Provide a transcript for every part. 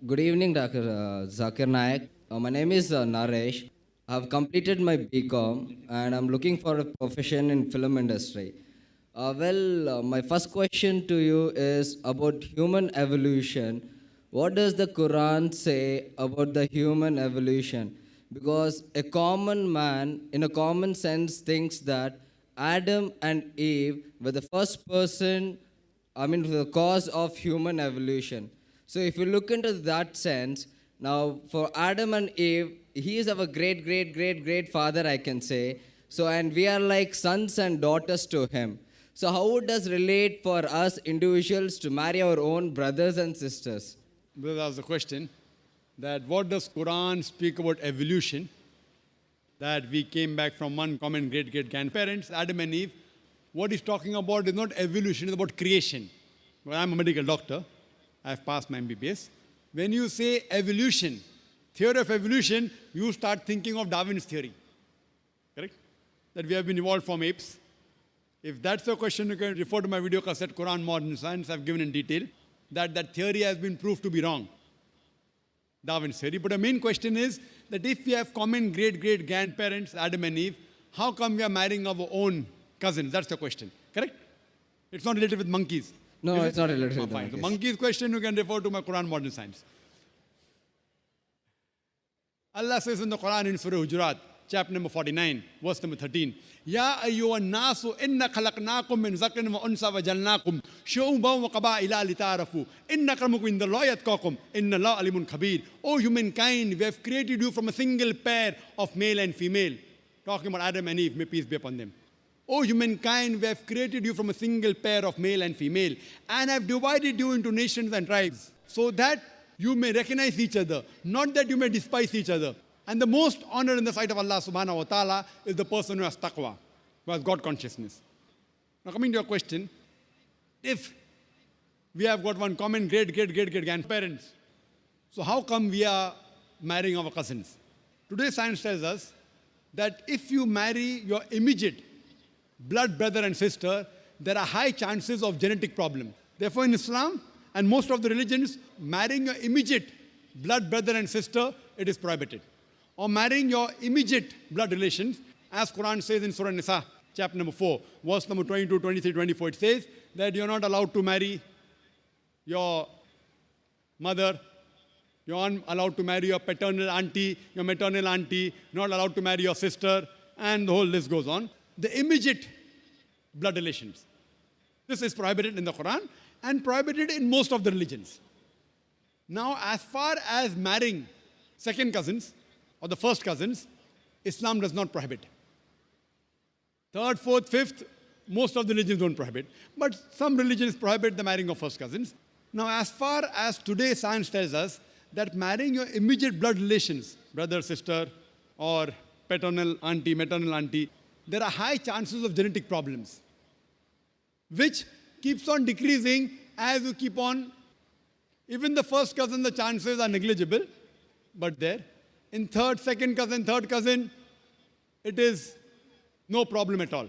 Good evening, Dr. Zakir Naik. My name is Naresh. I have completed my BCom and I'm looking for a profession in film industry. My first question to you is about human evolution. What does the Quran say about the human evolution? Because a common man, in a common sense, thinks that Adam and Eve were the first person, the cause of human evolution. So if you look into that sense, now for Adam and Eve, he is our great, great, great, great father, I can say. So, and we are like sons and daughters to him. So, how it does relate for us individuals to marry our own brothers and sisters? Brother asked the question that what does Quran speak about evolution? That we came back from one common great great grandparents, Adam and Eve. What he's talking about is not evolution, it's about creation. Well, I'm a medical doctor. I've passed my MBBS. When you say evolution, theory of evolution, you start thinking of Darwin's theory. Correct? That we have been evolved from apes. If that's your question, you can refer to my video cassette, Quran Modern Science. I've given in detail that theory has been proved to be wrong. Darwin's theory. But the main question is that if we have common great-great grandparents, Adam and Eve, how come we are marrying our own cousins? That's the question. Correct? It's not related with monkeys. No, it's not related with fine. monkeys. The monkeys question, you can refer to my Quran Modern Science. Allah says in the Quran in Surah Hujurat, chapter number 49, verse number 13, Ya ayyuhan nasu inna khalaqnakum min zakarin wa unsa wa jalnakum shu'uban wa qaba'ila lita'arafu inna akramakum indallahi atqakum inna Allaha alimun khabir. O humankind, we have created you from a single pair of male and female. Talking about Adam and Eve, may peace be upon them. O humankind, we have created you from a single pair of male and female and have divided you into nations and tribes so that you may recognize each other, not that you may despise each other. And the most honor in the sight of Allah subhanahu wa ta'ala is the person who has taqwa, who has God consciousness. Now coming to your question, if we have got one common great grandparents, so how come we are marrying our cousins? Today science tells us that if you marry your immediate blood brother and sister, there are high chances of genetic problem. Therefore in Islam and most of the religions, marrying your immediate blood brother and sister, it is prohibited. Or marrying your immediate blood relations, as Quran says in Surah Nisa, chapter number 4, verse number 22, 23, 24, it says that you're not allowed to marry your mother, you're not allowed to marry your paternal auntie, your maternal auntie, not allowed to marry your sister, and the whole list goes on. The immediate blood relations. This is prohibited in the Quran and prohibited in most of the religions. Now, as far as marrying second cousins, or the first cousins, Islam does not prohibit. Third, fourth, fifth, most of the religions don't prohibit. But some religions prohibit the marrying of first cousins. Now, as far as today science tells us that marrying your immediate blood relations, brother, sister, or paternal auntie, maternal auntie, there are high chances of genetic problems, which keeps on decreasing as you keep on. Even the first cousin, the chances are negligible, but there. In third, second cousin, third cousin, it is no problem at all.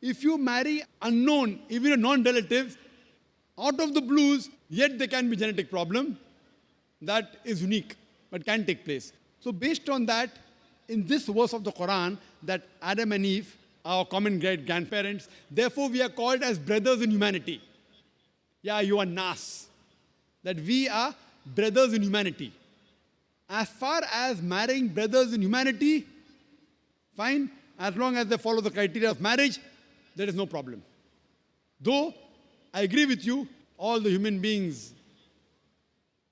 If you marry unknown, even a non-relative, out of the blues, yet there can be genetic problem, that is unique, but can take place. So based on that, in this verse of the Quran, that Adam and Eve are our common great grandparents, therefore we are called as brothers in humanity. Yeah, you are Nas. That we are brothers in humanity. As far as marrying brothers in humanity, fine, as long as they follow the criteria of marriage, there is no problem. Though, I agree with you, all the human beings,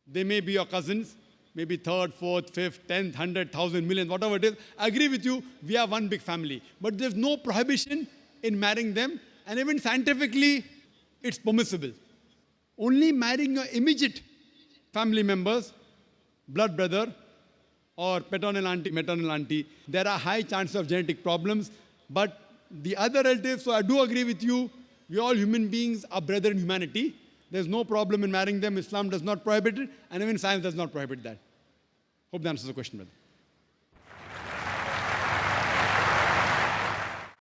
they may be your cousins, maybe third, fourth, fifth, 10th, 100, 1,000, million, whatever it is. I agree with you, we are one big family. But there's no prohibition in marrying them, and even scientifically, it's permissible. Only marrying your immediate family members, blood brother, or paternal auntie, maternal auntie, there are high chances of genetic problems. But the other relatives, so I do agree with you, we all human beings are brother in humanity. There's no problem in marrying them. Islam does not prohibit it, and even science does not prohibit that. Hope that answers the question, brother.